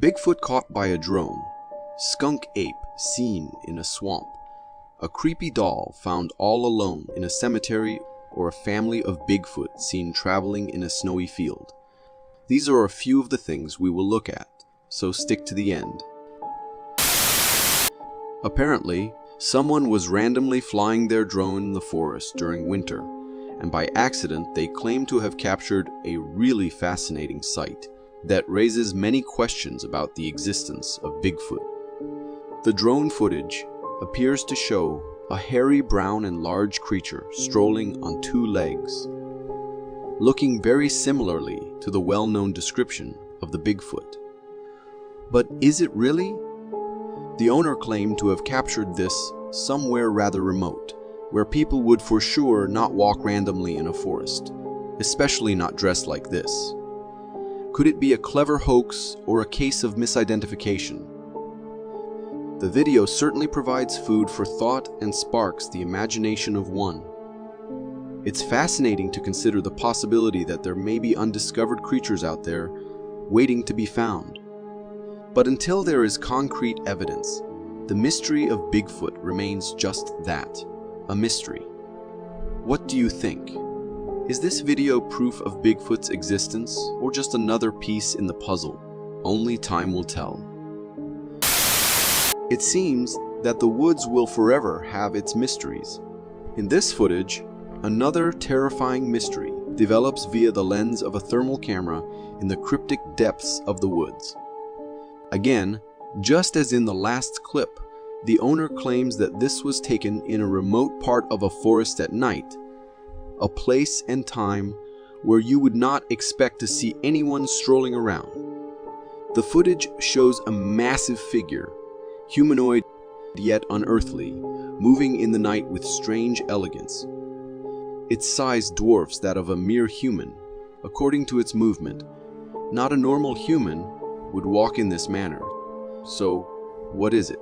Bigfoot caught by a drone. Skunk ape seen in a swamp. A creepy doll found all alone in a cemetery, or a family of Bigfoot seen traveling in a snowy field. These are a few of the things we will look at, so stick to the end. Apparently, someone was randomly flying their drone in the forest during winter, and by accident they claim to have captured a really fascinating sight that raises many questions about the existence of Bigfoot. The drone footage appears to show a hairy brown and large creature strolling on two legs, looking very similarly to the well-known description of the Bigfoot. But is it really? The owner claimed to have captured this somewhere rather remote, where people would for sure not walk randomly in a forest, especially not dressed like this. Could it be a clever hoax or a case of misidentification? The video certainly provides food for thought and sparks the imagination of one. It's fascinating to consider the possibility that there may be undiscovered creatures out there waiting to be found. But until there is concrete evidence, the mystery of Bigfoot remains just that, a mystery. What do you think? Is this video proof of Bigfoot's existence, or just another piece in the puzzle? Only time will tell. It seems that the woods will forever have its mysteries. In this footage, another terrifying mystery develops via the lens of a thermal camera in the cryptic depths of the woods. Again, just as in the last clip, the owner claims that this was taken in a remote part of a forest at night, a place and time where you would not expect to see anyone strolling around. The footage shows a massive figure, humanoid yet unearthly, moving in the night with strange elegance. Its size dwarfs that of a mere human, according to its movement. Not a normal human would walk in this manner. So, what is it?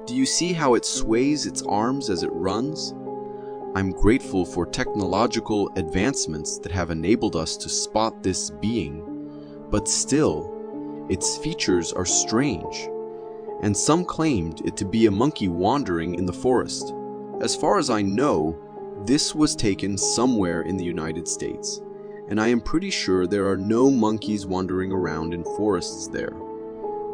Do you see how it sways its arms as it runs? I'm grateful for technological advancements that have enabled us to spot this being, but still, its features are strange, and some claimed it to be a monkey wandering in the forest. As far as I know, this was taken somewhere in the United States, and I am pretty sure there are no monkeys wandering around in forests there.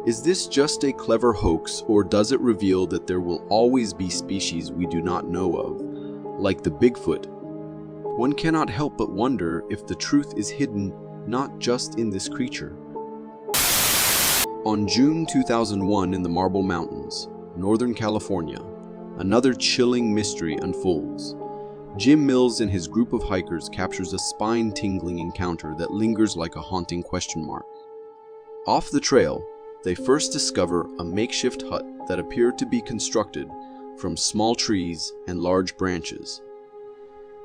Is this just a clever hoax, or does it reveal that there will always be species we do not know of, like the Bigfoot? One cannot help but wonder if the truth is hidden not just in this creature. On June 2001 in the Marble Mountains, Northern California, another chilling mystery unfolds. Jim Mills and his group of hikers captures a spine-tingling encounter that lingers like a haunting question mark. Off the trail, they first discover a makeshift hut that appeared to be constructed from small trees and large branches.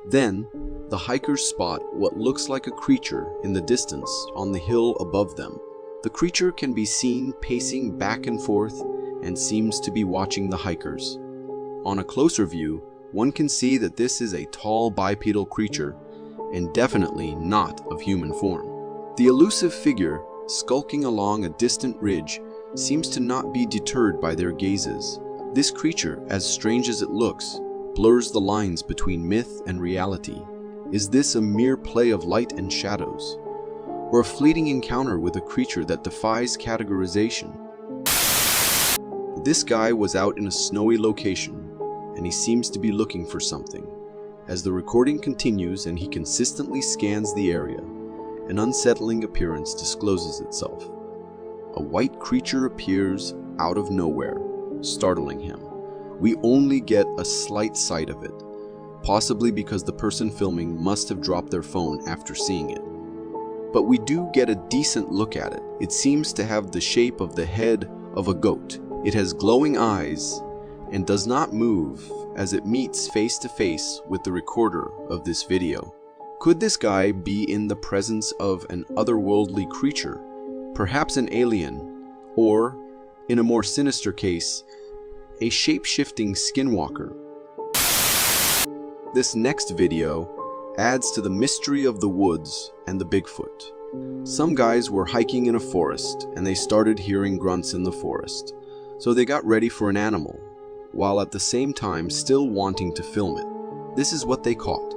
Then, the hikers spot what looks like a creature in the distance on the hill above them. The creature can be seen pacing back and forth and seems to be watching the hikers. On a closer view, one can see that this is a tall bipedal creature and definitely not of human form. The elusive figure, skulking along a distant ridge, seems to not be deterred by their gazes. This creature, as strange as it looks, blurs the lines between myth and reality. Is this a mere play of light and shadows, or a fleeting encounter with a creature that defies categorization? This guy was out in a snowy location, and he seems to be looking for something. As the recording continues and he consistently scans the area, an unsettling appearance discloses itself. A white creature appears out of nowhere, startling him. We only get a slight sight of it, possibly because the person filming must have dropped their phone after seeing it. But we do get a decent look at it. It seems to have the shape of the head of a goat. It has glowing eyes and does not move as it meets face to face with the recorder of this video. Could this guy be in the presence of an otherworldly creature, perhaps an alien, or, in a more sinister case, a shape-shifting skinwalker? This next video adds to the mystery of the woods and the Bigfoot. Some guys were hiking in a forest and they started hearing grunts in the forest, so they got ready for an animal, while at the same time still wanting to film it. This is what they caught.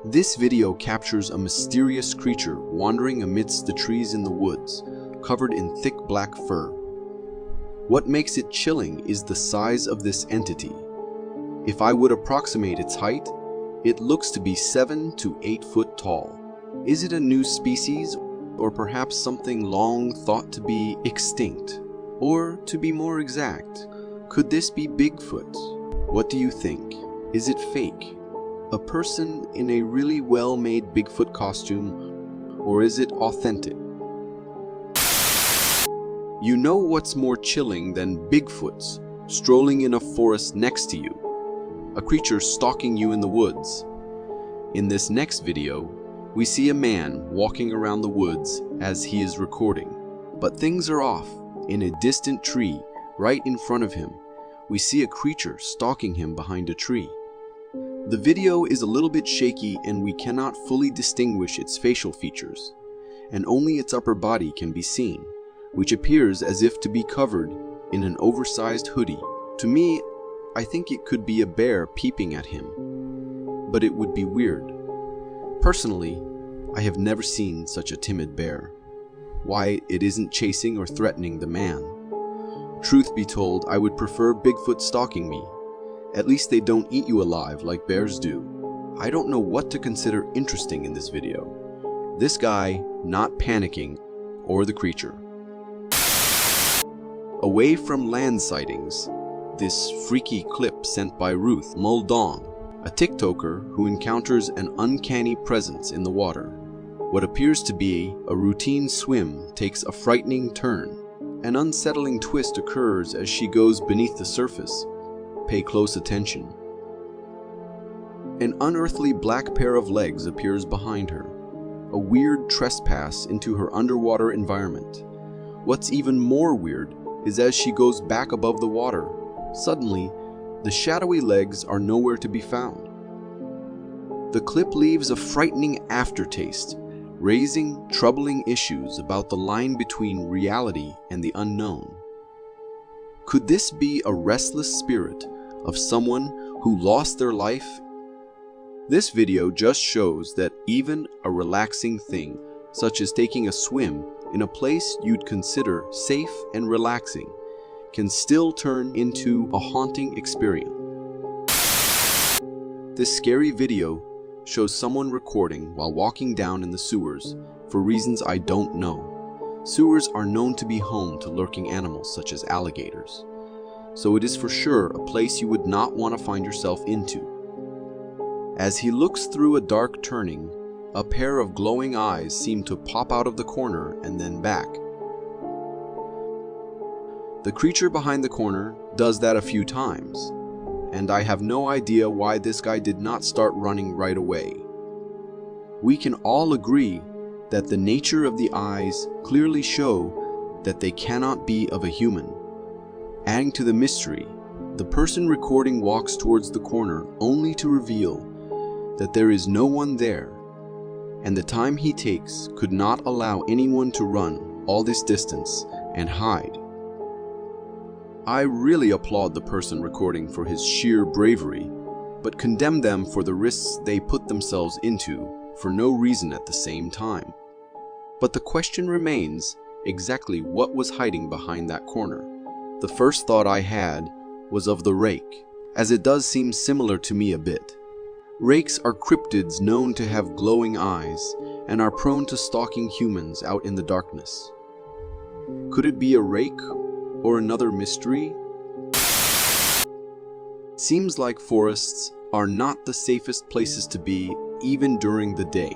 This video captures a mysterious creature wandering amidst the trees in the woods, covered in thick black fur. What makes it chilling is the size of this entity. If I would approximate its height, it looks to be 7 to 8 foot tall. Is it a new species, or perhaps something long thought to be extinct? Or, to be more exact, could this be Bigfoot? What do you think? Is it fake? A person in a really well-made Bigfoot costume, or is it authentic? You know what's more chilling than Bigfoots strolling in a forest next to you? A creature stalking you in the woods. In this next video, we see a man walking around the woods as he is recording. But things are off. In a distant tree, right in front of him, we see a creature stalking him behind a tree. The video is a little bit shaky and we cannot fully distinguish its facial features, and only its upper body can be seen, which appears as if to be covered in an oversized hoodie. To me, I think it could be a bear peeping at him, but it would be weird. Personally, I have never seen such a timid bear. Why it isn't chasing or threatening the man? Truth be told, I would prefer Bigfoot stalking me. At least they don't eat you alive like bears do. I don't know what to consider interesting in this video. This guy not panicking, or the creature. Away from land sightings, this freaky clip sent by Ruth Muldong, a TikToker who encounters an uncanny presence in the water. What appears to be a routine swim takes a frightening turn. An unsettling twist occurs as she goes beneath the surface. Pay close attention. An unearthly black pair of legs appears behind her, a weird trespass into her underwater environment. What's even more weird is as she goes back above the water, suddenly, the shadowy legs are nowhere to be found. The clip leaves a frightening aftertaste, raising troubling issues about the line between reality and the unknown. Could this be a restless spirit of someone who lost their life? This video just shows that even a relaxing thing, such as taking a swim in a place you'd consider safe and relaxing, can still turn into a haunting experience. This scary video shows someone recording while walking down in the sewers for reasons I don't know. Sewers are known to be home to lurking animals such as alligators, so it is for sure a place you would not want to find yourself into. As he looks through a dark turning, a pair of glowing eyes seem to pop out of the corner and then back. The creature behind the corner does that a few times, and I have no idea why this guy did not start running right away. We can all agree that the nature of the eyes clearly show that they cannot be of a human. Adding to the mystery, the person recording walks towards the corner only to reveal that there is no one there, and the time he takes could not allow anyone to run all this distance and hide. I really applaud the person recording for his sheer bravery, but condemn them for the risks they put themselves into for no reason at the same time. But the question remains, exactly what was hiding behind that corner? The first thought I had was of the rake, as it does seem similar to me a bit. Rakes are cryptids known to have glowing eyes and are prone to stalking humans out in the darkness. Could it be a rake or another mystery? Seems like forests are not the safest places to be even during the day.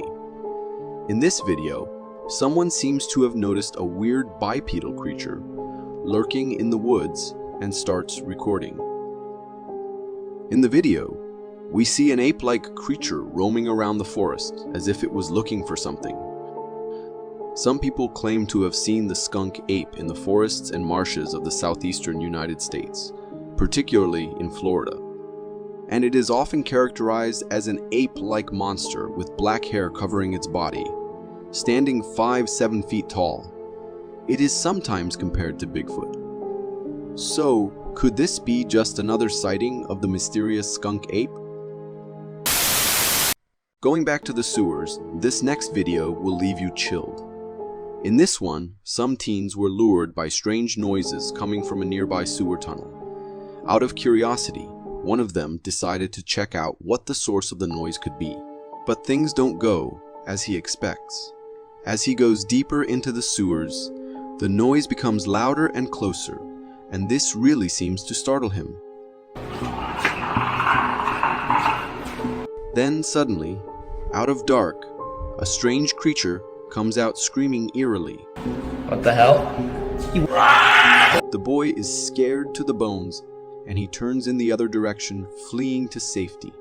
In this video, someone seems to have noticed a weird bipedal creature lurking in the woods and starts recording. In the video, we see an ape-like creature roaming around the forest as if it was looking for something. Some people claim to have seen the skunk ape in the forests and marshes of the southeastern United States, particularly in Florida. and it is often characterized as an ape-like monster with black hair covering its body, standing 5-7 feet tall. It is sometimes compared to Bigfoot. So, could this be just another sighting of the mysterious skunk ape? Going back to the sewers, this next video will leave you chilled. In this one, some teens were lured by strange noises coming from a nearby sewer tunnel. Out of curiosity, one of them decided to check out what the source of the noise could be. But things don't go as he expects. As he goes deeper into the sewers, the noise becomes louder and closer, and this really seems to startle him. Then suddenly, out of dark, a strange creature comes out screaming eerily. What the hell? The boy is scared to the bones, and he turns in the other direction, fleeing to safety.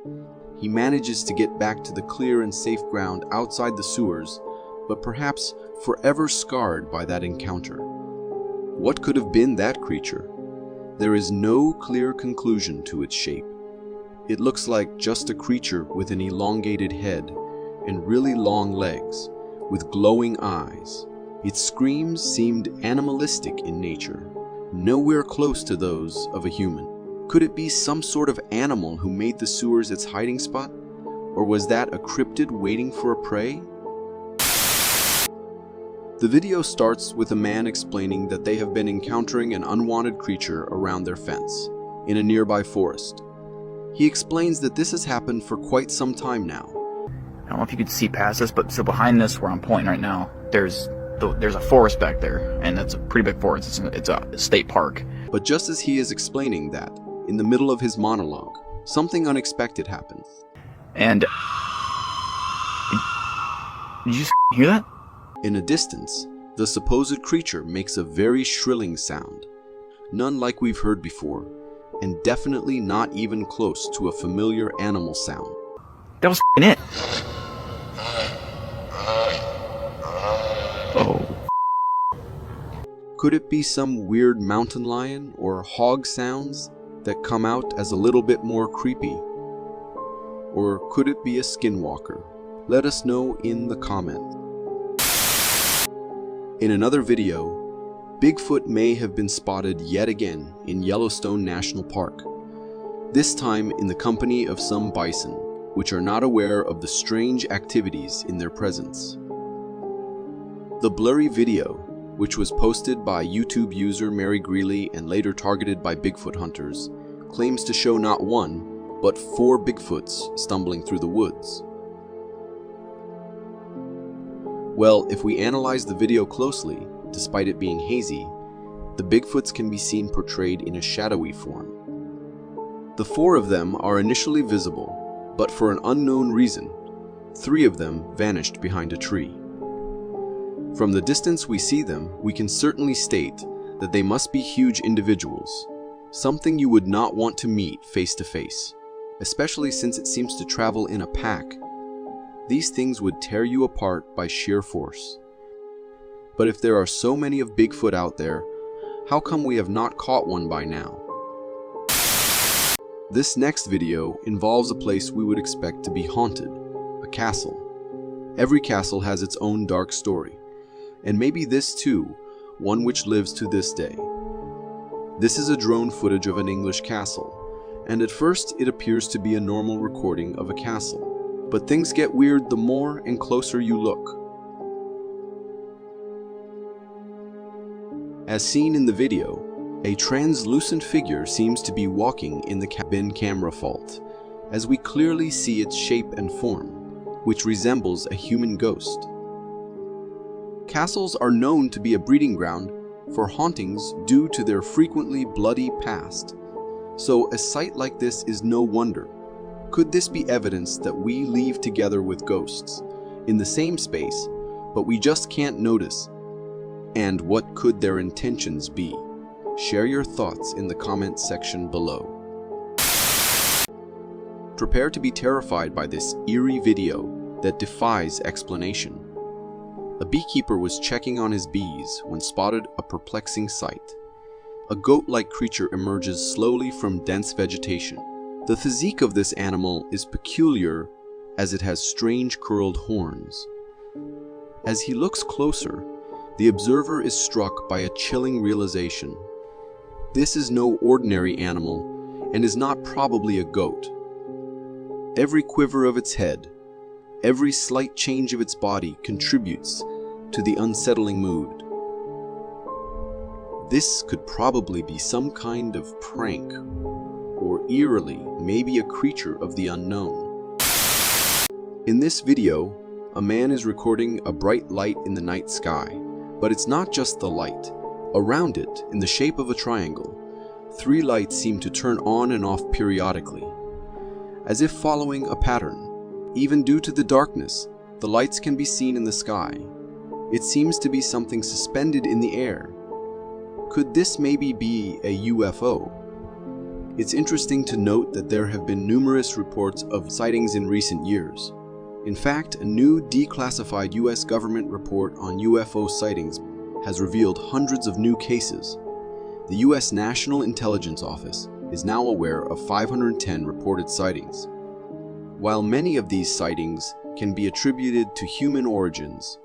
He manages to get back to the clear and safe ground outside the sewers, but perhaps forever scarred by that encounter. What could have been that creature? There is no clear conclusion to its shape. It looks like just a creature with an elongated head and really long legs, with glowing eyes. Its screams seemed animalistic in nature, nowhere close to those of a human. Could it be some sort of animal who made the sewers its hiding spot? Or was that a cryptid waiting for a prey? The video starts with a man explaining that they have been encountering an unwanted creature around their fence, in a nearby forest. He explains that this has happened for quite some time now. I don't know if you could see past this, but so behind this where I'm pointing right now, there's a forest back there, and it's a pretty big forest. It's a state park. But just as he is explaining that, in the middle of his monologue, something unexpected happens. And did you just hear that? In a distance, the supposed creature makes a very shrilling sound, none like we've heard before, and definitely not even close to a familiar animal sound. That was it. Oh. Could it be some weird mountain lion or hog sounds that come out as a little bit more creepy? Or could it be a skinwalker? Let us know in the comments. In another video, Bigfoot may have been spotted yet again in Yellowstone National Park, this time in the company of some bison, which are not aware of the strange activities in their presence. The blurry video, which was posted by YouTube user Mary Greeley and later targeted by Bigfoot hunters, claims to show not one, but 4 Bigfoots stumbling through the woods. Well, if we analyze the video closely, despite it being hazy, the Bigfoots can be seen portrayed in a shadowy form. The 4 of them are initially visible, but for an unknown reason, 3 of them vanished behind a tree. From the distance we see them, we can certainly state that they must be huge individuals, something you would not want to meet face to face, especially since it seems to travel in a pack. These things would tear you apart by sheer force. But if there are so many of Bigfoot out there, how come we have not caught one by now? This next video involves a place we would expect to be haunted, a castle. Every castle has its own dark story, and maybe this too, one which lives to this day. This is a drone footage of an English castle, and at first it appears to be a normal recording of a castle. But things get weird the more and closer you look. As seen in the video, a translucent figure seems to be walking in the cabin camera fault, as we clearly see its shape and form, which resembles a human ghost. Castles are known to be a breeding ground for hauntings due to their frequently bloody past, so a sight like this is no wonder. Could this be evidence that we leave together with ghosts, in the same space, but we just can't notice? And what could their intentions be? Share your thoughts in the comments section below. Prepare to be terrified by this eerie video that defies explanation. A beekeeper was checking on his bees when spotted a perplexing sight. A goat-like creature emerges slowly from dense vegetation, The physique of this animal is peculiar as it has strange curled horns. As he looks closer, the observer is struck by a chilling realization. This is no ordinary animal and is not probably a goat. Every quiver of its head, every slight change of its body contributes to the unsettling mood. This could probably be some kind of prank, or eerily, maybe a creature of the unknown. In this video, a man is recording a bright light in the night sky, but it's not just the light. Around it, in the shape of a triangle, 3 lights seem to turn on and off periodically, as if following a pattern. Even due to the darkness, the lights can be seen in the sky. It seems to be something suspended in the air. Could this maybe be a UFO? It's interesting to note that there have been numerous reports of sightings in recent years. In fact, a new declassified US government report on UFO sightings has revealed hundreds of new cases. The US National Intelligence Office is now aware of 510 reported sightings. While many of these sightings can be attributed to human origins,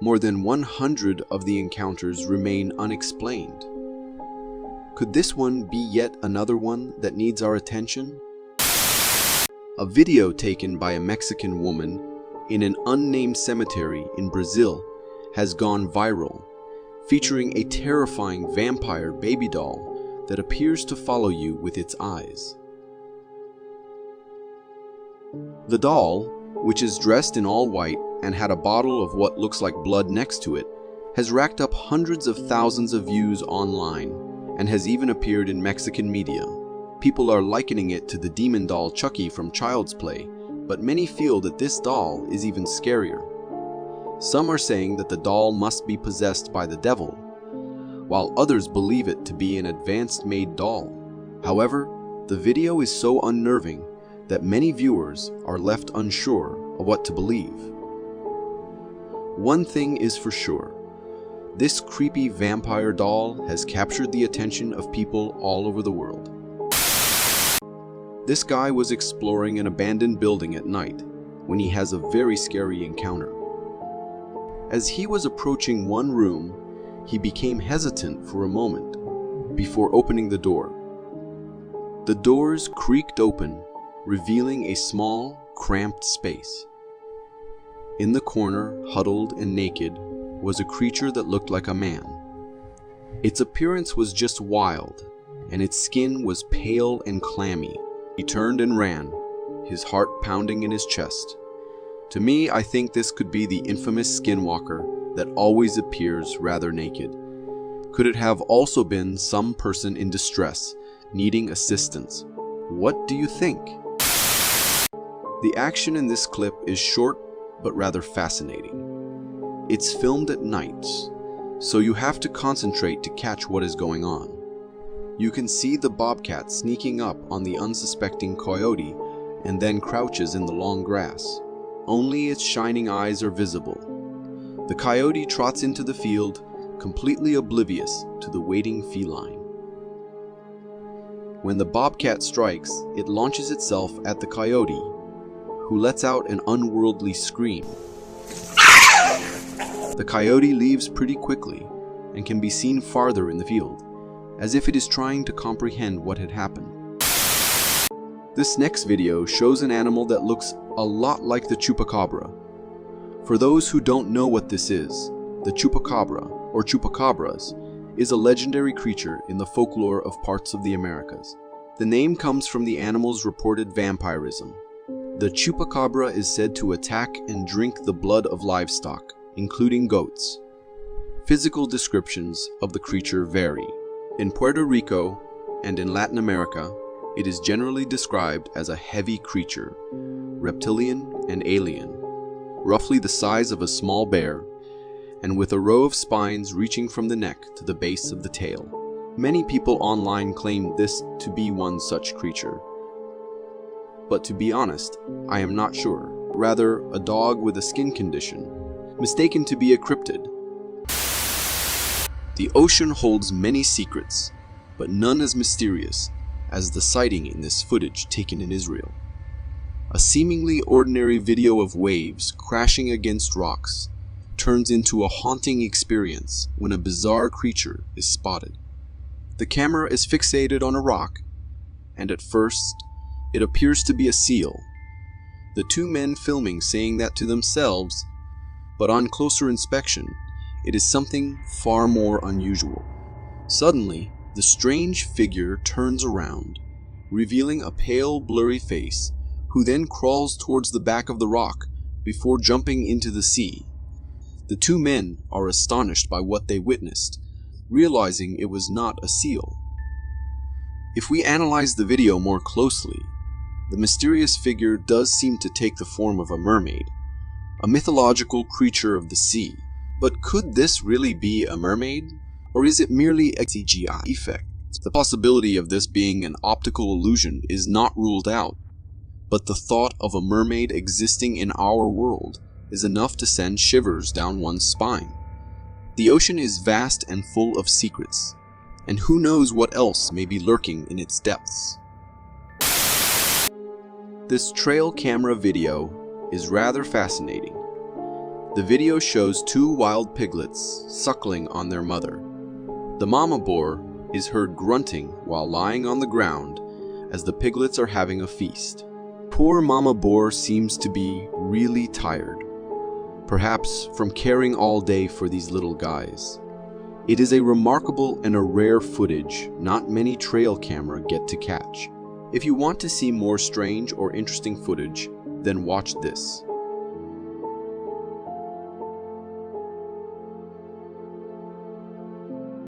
more than 100 of the encounters remain unexplained. Could this one be yet another one that needs our attention? A video taken by a Mexican woman in an unnamed cemetery in Brazil has gone viral, featuring a terrifying vampire baby doll that appears to follow you with its eyes. The doll, which is dressed in all white and had a bottle of what looks like blood next to it, has racked up hundreds of thousands of views online and has even appeared in Mexican media. People are likening it to the demon doll Chucky from Child's Play, but many feel that this doll is even scarier. Some are saying that the doll must be possessed by the devil, while others believe it to be an advanced-made doll. However, the video is so unnerving that many viewers are left unsure of what to believe. One thing is for sure, this creepy vampire doll has captured the attention of people all over the world. This guy was exploring an abandoned building at night when he has a very scary encounter. As he was approaching one room, he became hesitant for a moment before opening the door. The doors creaked open, revealing a small, cramped space. In the corner, huddled and naked, was a creature that looked like a man. Its appearance was just wild, and its skin was pale and clammy. He turned and ran, his heart pounding in his chest. To me, I think this could be the infamous Skinwalker that always appears rather naked. Could it have also been some person in distress, needing assistance? What do you think? The action in this clip is short but rather fascinating. It's filmed at night, so you have to concentrate to catch what is going on. You can see the bobcat sneaking up on the unsuspecting coyote and then crouches in the long grass. Only its shining eyes are visible. The coyote trots into the field, completely oblivious to the waiting feline. When the bobcat strikes, it launches itself at the coyote, who lets out an unworldly scream. The coyote leaves pretty quickly and can be seen farther in the field, as if it is trying to comprehend what had happened. This next video shows an animal that looks a lot like the Chupacabra. For those who don't know what this is, the Chupacabra, or Chupacabras, is a legendary creature in the folklore of parts of the Americas. The name comes from the animal's reported vampirism. The Chupacabra is said to attack and drink the blood of livestock, including goats. Physical descriptions of the creature vary. In Puerto Rico and in Latin America, it is generally described as a heavy creature, reptilian and alien, roughly the size of a small bear, and with a row of spines reaching from the neck to the base of the tail. Many people online claim this to be one such creature. But to be honest, I am not sure. Rather, a dog with a skin condition, mistaken to be a cryptid. The ocean holds many secrets, but none as mysterious as the sighting in this footage taken in Israel. A seemingly ordinary video of waves crashing against rocks turns into a haunting experience when a bizarre creature is spotted. The camera is fixated on a rock, and at first, it appears to be a seal. The two men filming saying that to themselves, but on closer inspection, it is something far more unusual. Suddenly, the strange figure turns around, revealing a pale, blurry face, who then crawls towards the back of the rock before jumping into the sea. The two men are astonished by what they witnessed, realizing it was not a seal. If we analyze the video more closely, the mysterious figure does seem to take the form of a mermaid, a mythological creature of the sea. But could this really be a mermaid? Or is it merely a CGI effect? The possibility of this being an optical illusion is not ruled out, but the thought of a mermaid existing in our world is enough to send shivers down one's spine. The ocean is vast and full of secrets, and who knows what else may be lurking in its depths. This trail camera video is rather fascinating. The video shows two wild piglets suckling on their mother. The mama boar is heard grunting while lying on the ground as the piglets are having a feast. Poor mama boar seems to be really tired, perhaps from caring all day for these little guys. It is a remarkable and a rare footage not many trail camera get to catch. If you want to see more strange or interesting footage, then watch this.